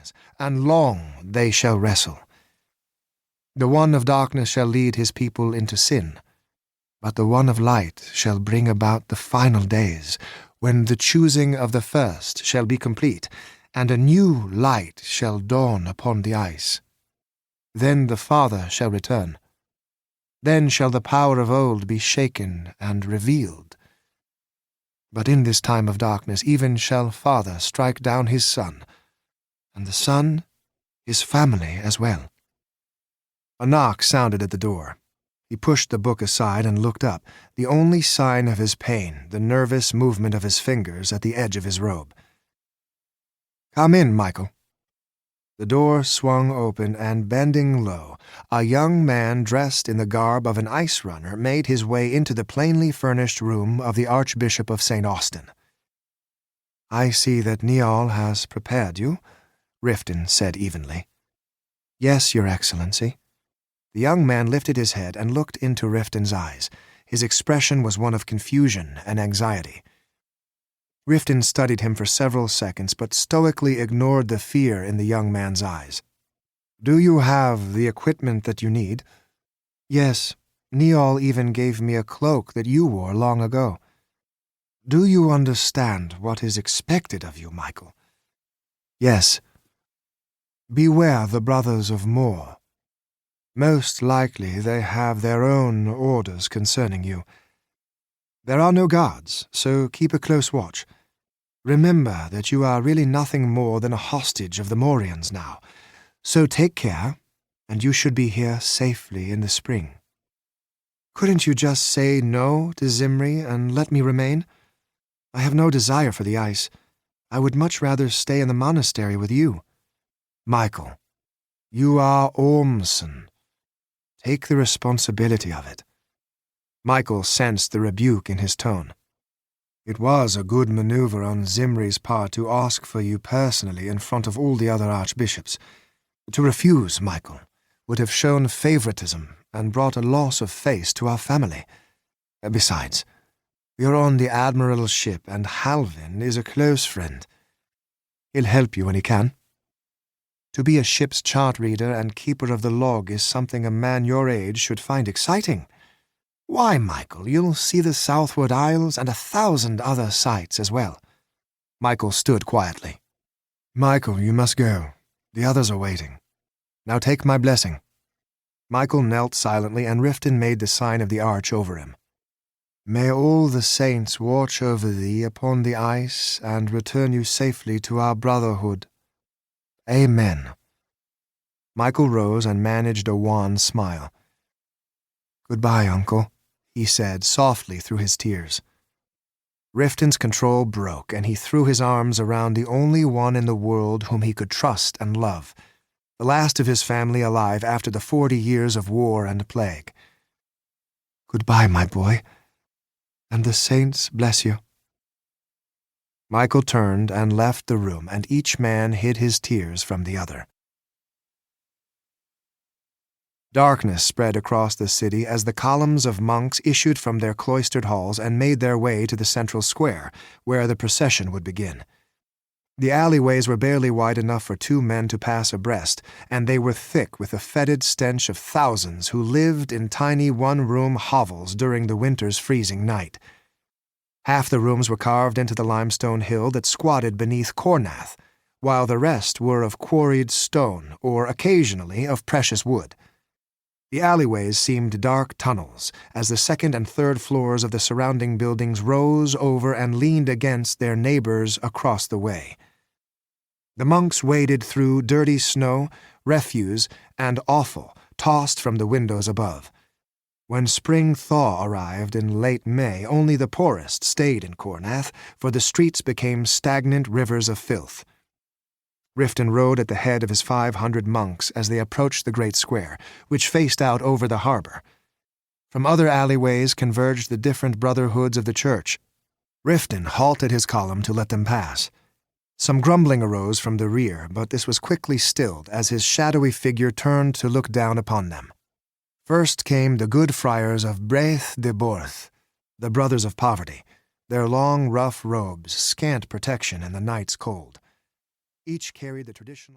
darkness, and long they shall wrestle. The one of darkness shall lead his people into sin, but the one of light shall bring about the final days, when the choosing of the first shall be complete, and a new light shall dawn upon the ice. Then the Father shall return. Then shall the power of old be shaken and revealed. But in this time of darkness even shall Father strike down his Son, and the Son his family as well." A knock sounded at the door. He pushed the book aside and looked up, the only sign of his pain, the nervous movement of his fingers at the edge of his robe. "Come in, Michael." The door swung open, and bending low, a young man dressed in the garb of an ice runner made his way into the plainly furnished room of the Archbishop of St. Austin. "I see that Niall has prepared you," Riften said evenly. "Yes, Your Excellency." The young man lifted his head and looked into Riften's eyes. His expression was one of confusion and anxiety. Riften studied him for several seconds, but stoically ignored the fear in the young man's eyes. "Do you have the equipment that you need?" "Yes. Niall even gave me a cloak that you wore long ago." "Do you understand what is expected of you, Michael?" "Yes." "Beware the brothers of Moor. Most likely they have their own orders concerning you. There are no guards, so keep a close watch. Remember that you are really nothing more than a hostage of the Moorians now, so take care, and you should be here safely in the spring." "Couldn't you just say no to Zimri and let me remain? I have no desire for the ice. I would much rather stay in the monastery with you." "Michael, you are Ormson. Take the responsibility of it." Michael sensed the rebuke in his tone. "It was a good maneuver on Zimri's part to ask for you personally in front of all the other archbishops. To refuse, Michael, would have shown favoritism and brought a loss of face to our family. Besides, you're on the Admiral's ship, and Halvin is a close friend. He'll help you when he can. To be a ship's chart reader and keeper of the log is something a man your age should find exciting. Why, Michael, you'll see the Southward Isles and 1,000 other sights as well." Michael stood quietly. "Michael, you must go. The others are waiting. Now take my blessing." Michael knelt silently, and Riften made the sign of the arch over him. "May all the saints watch over thee upon the ice and return you safely to our brotherhood. Amen." Michael rose and managed a wan smile. "Goodbye, Uncle," he said softly through his tears. Riften's control broke, and he threw his arms around the only one in the world whom he could trust and love, the last of his family alive after the 40 years of war and plague. "Goodbye, my boy, and the saints bless you." Michael turned and left the room, and each man hid his tears from the other. Darkness spread across the city as the columns of monks issued from their cloistered halls and made their way to the central square, where the procession would begin. The alleyways were barely wide enough for 2 men to pass abreast, and they were thick with the fetid stench of thousands who lived in tiny one-room hovels during the winter's freezing night. Half the rooms were carved into the limestone hill that squatted beneath Cornath, while the rest were of quarried stone or occasionally of precious wood. The alleyways seemed dark tunnels, as the 2nd and 3rd floors of the surrounding buildings rose over and leaned against their neighbors across the way. The monks waded through dirty snow, refuse, and offal tossed from the windows above. When spring thaw arrived in late May, only the poorest stayed in Cornath, for the streets became stagnant rivers of filth. Riften rode at the head of his 500 monks as they approached the great square, which faced out over the harbor. From other alleyways converged the different brotherhoods of the church. Riften halted his column to let them pass. Some grumbling arose from the rear, but this was quickly stilled as his shadowy figure turned to look down upon them. First came the good friars of Braith de Borth, the brothers of poverty, their long, rough robes scant protection in the night's cold. Each carried the traditional